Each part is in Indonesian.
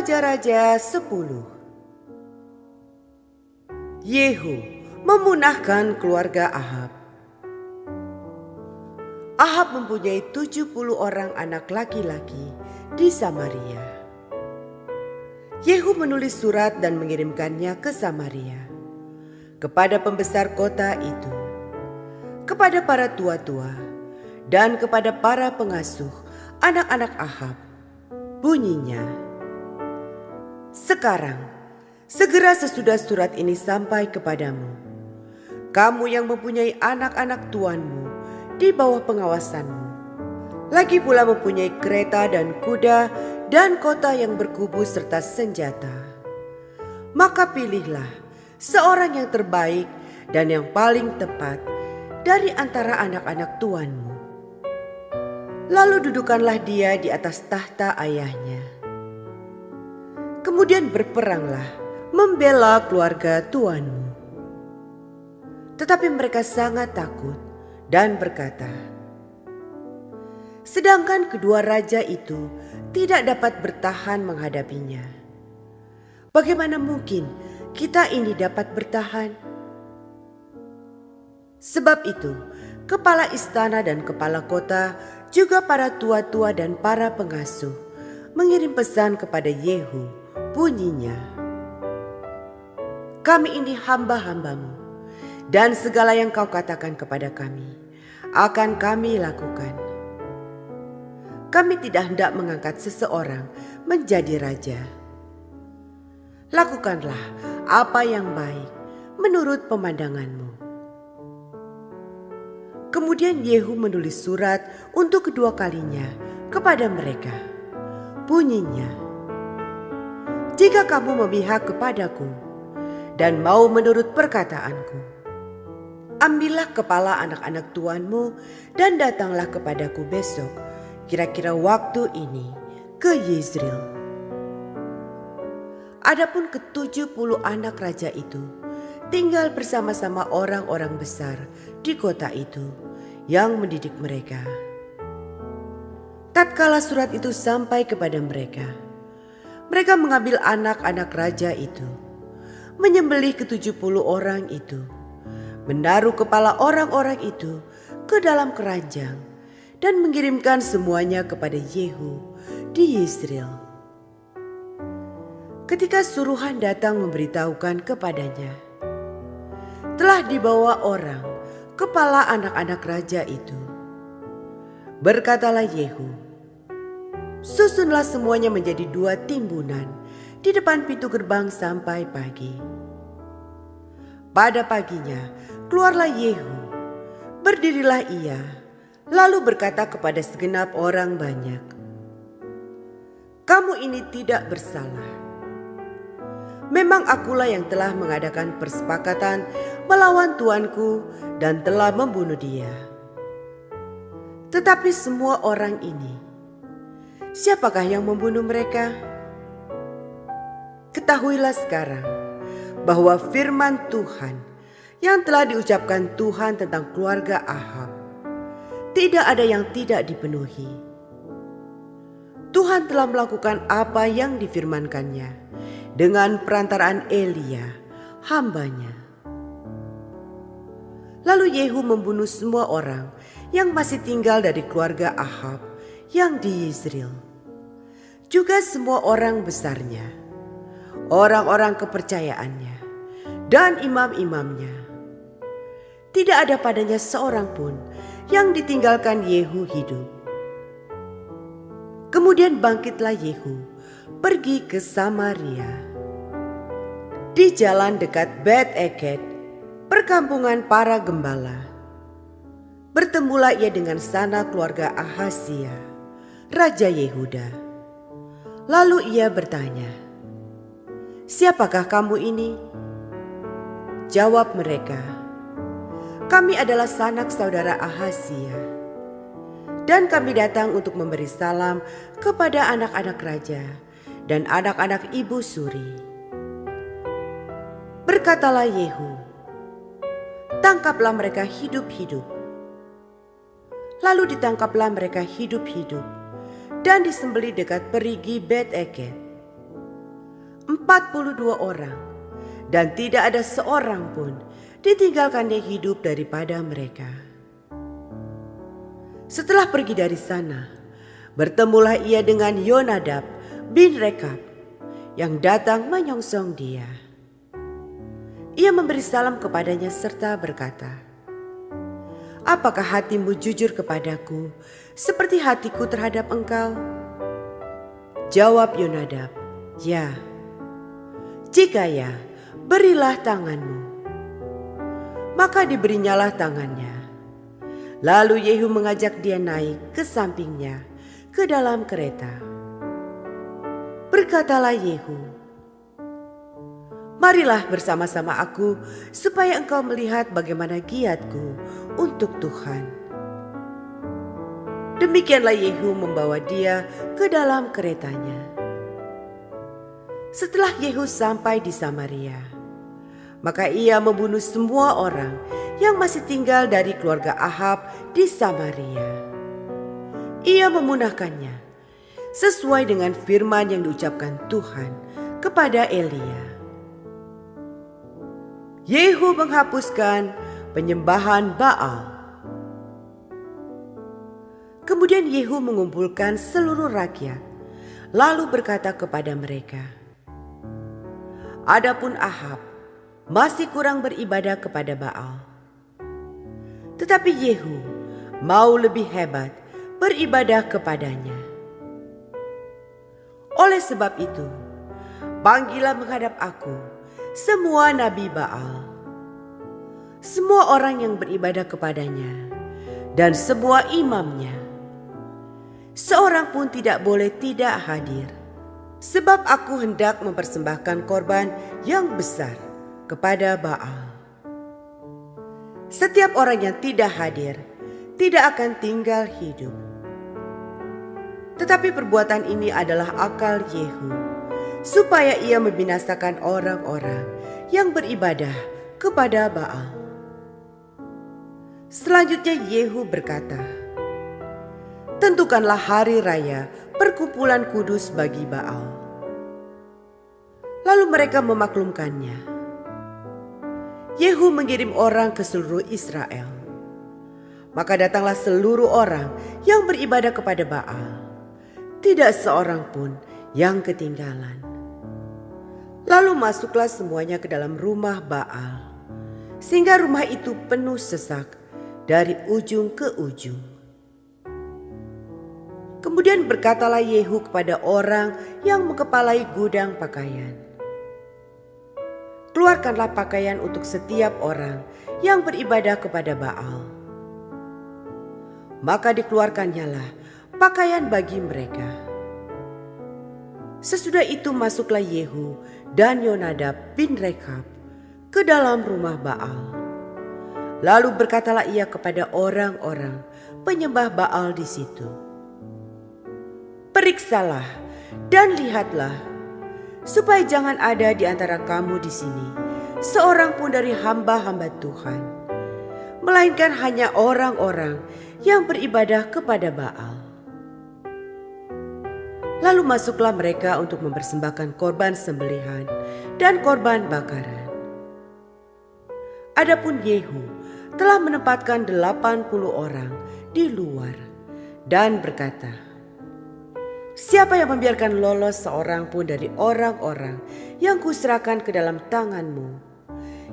Raja-Raja 10. Yehu memunahkan keluarga Ahab. Ahab mempunyai 70 orang anak laki-laki di Samaria. Yehu menulis surat dan mengirimkannya ke Samaria, kepada pembesar kota itu, kepada para tua-tua, dan kepada para pengasuh anak-anak Ahab. Bunyinya, "Sekarang, segera sesudah surat ini sampai kepadamu, kamu yang mempunyai anak-anak tuanmu di bawah pengawasanmu, lagi pula mempunyai kereta dan kuda dan kota yang berkubu serta senjata, maka pilihlah seorang yang terbaik dan yang paling tepat dari antara anak-anak tuanmu. Lalu dudukkanlah dia di atas tahta ayahnya. Kemudian berperanglah membela keluarga tuanmu." Tetapi mereka sangat takut dan berkata, "Sedangkan kedua raja itu tidak dapat bertahan menghadapinya, bagaimana mungkin kita ini dapat bertahan?" Sebab itu, kepala istana dan kepala kota, juga para tua-tua dan para pengasuh, mengirim pesan kepada Yehu. Bunyinya, "Kami ini hamba-hambamu, dan segala yang kau katakan kepada kami akan kami lakukan. Kami tidak hendak mengangkat seseorang menjadi raja. Lakukanlah apa yang baik menurut pemandanganmu." Kemudian Yehu menulis surat untuk kedua kalinya kepada mereka. Bunyinya, "Jika kamu memihak kepadaku dan mau menurut perkataanku, ambillah kepala anak-anak tuanmu dan datanglah kepadaku besok, kira-kira waktu ini, ke Yezreel." Adapun ke-70 anak raja itu tinggal bersama-sama orang-orang besar di kota itu yang mendidik mereka. Tatkala surat itu sampai kepada mereka, mereka mengambil anak-anak raja itu, menyembelih ke-70 orang itu, menaruh kepala orang-orang itu ke dalam keranjang, dan mengirimkan semuanya kepada Yehu di Yezreel. Ketika suruhan datang memberitahukan kepadanya, telah dibawa orang kepala anak-anak raja itu, berkatalah Yehu, "Susunlah semuanya menjadi 2 timbunan di depan pintu gerbang sampai pagi." Pada paginya keluarlah Yehu, berdirilah ia, lalu berkata kepada segenap orang banyak, "Kamu ini tidak bersalah. Memang akulah yang telah mengadakan persepakatan melawan tuanku dan telah membunuh dia. Tetapi semua orang ini, siapakah yang membunuh mereka? Ketahuilah sekarang bahwa firman Tuhan yang telah diucapkan Tuhan tentang keluarga Ahab tidak ada yang tidak dipenuhi. Tuhan telah melakukan apa yang difirmankannya dengan perantaraan Elia, hambanya." Lalu Yehu membunuh semua orang yang masih tinggal dari keluarga Ahab yang di Yezreel, juga semua orang besarnya, orang-orang kepercayaannya, dan imam-imamnya. Tidak ada padanya seorang pun yang ditinggalkan Yehu hidup. Kemudian bangkitlah Yehu, pergi ke Samaria. Di jalan dekat Bet-Eked, perkampungan para gembala, bertemulah ia dengan sanak keluarga Ahazia, Raja Yehuda. Lalu ia bertanya, "Siapakah kamu ini?" Jawab mereka, "Kami adalah sanak saudara Ahazia, dan kami datang untuk memberi salam kepada anak-anak raja dan anak-anak ibu suri." Berkatalah Yehu, "Tangkaplah mereka hidup-hidup." Lalu ditangkaplah mereka hidup-hidup dan disembelih dekat perigi Bet-Eked. 42 orang, dan tidak ada seorang pun ditinggalkannya hidup daripada mereka. Setelah pergi dari sana, bertemulah ia dengan Yonadab bin Rekab yang datang menyongsong dia. Ia memberi salam kepadanya serta berkata, "Apakah hatimu jujur kepadaku seperti hatiku terhadap engkau?" Jawab Yonadab, "Ya." "Jika ya, berilah tanganmu." Maka diberinyalah tangannya. Lalu Yehu mengajak dia naik ke sampingnya ke dalam kereta. Berkatalah Yehu, "Marilah bersama-sama aku supaya engkau melihat bagaimana giatku untuk Tuhan." Demikianlah Yehu membawa dia ke dalam keretanya. Setelah Yehu sampai di Samaria, maka ia membunuh semua orang yang masih tinggal dari keluarga Ahab di Samaria. Ia memunahkannya sesuai dengan firman yang diucapkan Tuhan kepada Elia. Yehu menghapuskan penyembahan Baal. Kemudian Yehu mengumpulkan seluruh rakyat, lalu berkata kepada mereka, "Adapun Ahab masih kurang beribadah kepada Baal. Tetapi Yehu mau lebih hebat beribadah kepadanya. Oleh sebab itu, panggillah menghadap aku semua nabi Baal, semua orang yang beribadah kepadanya, dan semua imamnya. Seorang pun tidak boleh tidak hadir, sebab aku hendak mempersembahkan korban yang besar kepada Baal. Setiap orang yang tidak hadir tidak akan tinggal hidup." Tetapi perbuatan ini adalah akal Yehu, supaya ia membinasakan orang-orang yang beribadah kepada Baal. Selanjutnya Yehu berkata, "Tentukanlah hari raya perkumpulan kudus bagi Baal." Lalu mereka memaklumkannya. Yehu mengirim orang ke seluruh Israel. Maka datanglah seluruh orang yang beribadah kepada Baal. Tidak seorang pun yang ketinggalan. Lalu masuklah semuanya ke dalam rumah Baal, sehingga rumah itu penuh sesak dari ujung ke ujung. Kemudian berkatalah Yehu kepada orang yang mengepalai gudang pakaian, "Keluarkanlah pakaian untuk setiap orang yang beribadah kepada Baal." Maka dikeluarkannyalah pakaian bagi mereka. Sesudah itu masuklah Yehu dan Yonadab bin Rekab ke dalam rumah Baal. Lalu berkatalah ia kepada orang-orang penyembah Baal di situ, "Periksalah dan lihatlah, supaya jangan ada di antara kamu di sini seorang pun dari hamba-hamba Tuhan, melainkan hanya orang-orang yang beribadah kepada Baal." Lalu masuklah mereka untuk mempersembahkan korban sembelihan dan korban bakaran. Adapun Yehu telah menempatkan 80 orang di luar dan berkata, "Siapa yang membiarkan lolos seorang pun dari orang-orang yang kuserahkan ke dalam tanganmu,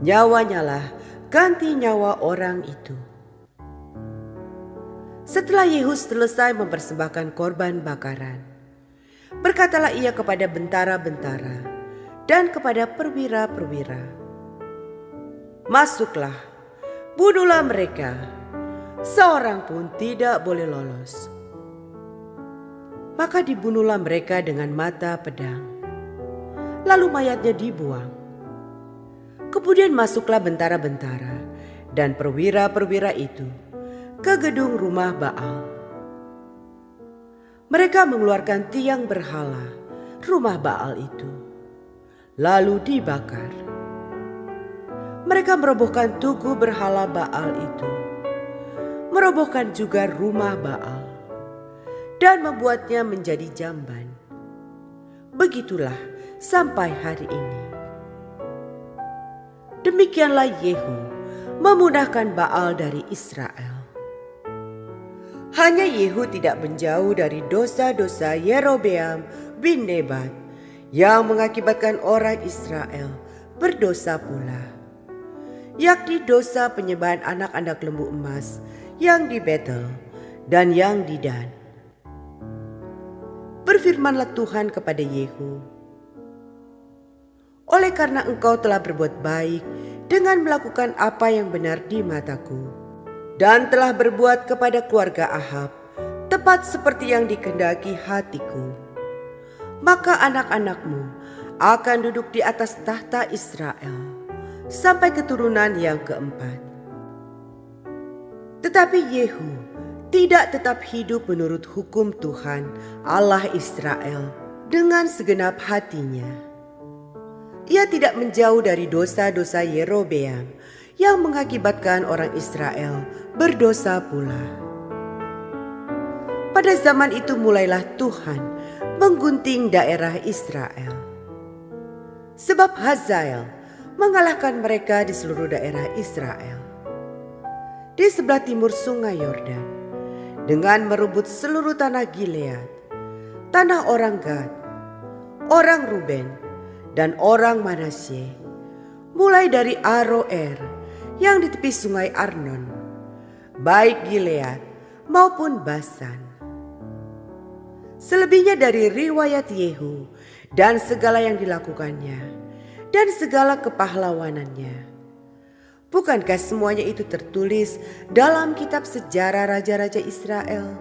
nyawanya lah ganti nyawa orang itu." Setelah Yehu selesai mempersembahkan korban bakaran, berkatalah ia kepada bentara-bentara dan kepada perwira-perwira, "Masuklah, bunuhlah mereka, seorang pun tidak boleh lolos." Maka dibunuhlah mereka dengan mata pedang, lalu mayatnya dibuang. Kemudian masuklah bentara-bentara dan perwira-perwira itu ke gedung rumah Baal. Mereka mengeluarkan tiang berhala rumah Baal itu, lalu dibakar. Mereka merobohkan tugu berhala Baal itu, merobohkan juga rumah Baal, dan membuatnya menjadi jamban. Begitulah sampai hari ini. Demikianlah Yehu memunahkan Baal dari Israel. Hanya Yehu tidak menjauh dari dosa-dosa Yerobeam bin Nebat yang mengakibatkan orang Israel berdosa pula, yakni dosa penyembahan anak-anak lembu emas yang di Betel dan yang di Dan. Berfirmanlah Tuhan kepada Yehu, oleh karena engkau telah berbuat baik dengan melakukan apa yang benar di mataku, dan telah berbuat kepada keluarga Ahab tepat seperti yang dikehendaki hatiku, maka anak-anakmu akan duduk di atas tahta Israel sampai keturunan yang keempat. Tetapi Yehu tidak tetap hidup menurut hukum Tuhan Allah Israel dengan segenap hatinya. Ia tidak menjauh dari dosa-dosa Yerobeam yang mengakibatkan orang Israel berdosa pula. Pada zaman itu mulailah Tuhan menggunting daerah Israel, sebab Hazael mengalahkan mereka di seluruh daerah Israel, di sebelah timur sungai Yordan, dengan merebut seluruh tanah Gilead, tanah orang Gad, orang Ruben, dan orang Manasye, mulai dari Aroer yang di tepi sungai Arnon, baik Gilead maupun Basan. Selebihnya dari riwayat Yehu dan segala yang dilakukannya dan segala kepahlawanannya, bukankah semuanya itu tertulis dalam kitab sejarah raja-raja Israel?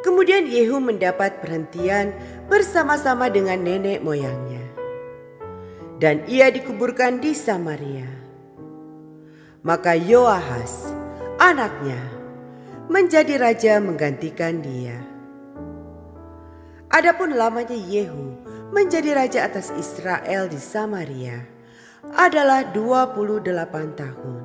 Kemudian Yehu mendapat perhentian bersama-sama dengan nenek moyangnya, dan ia dikuburkan di Samaria. Maka Yoahas, anaknya, menjadi raja menggantikan dia. Adapun lamanya Yehu menjadi raja atas Israel di Samaria adalah 28 tahun.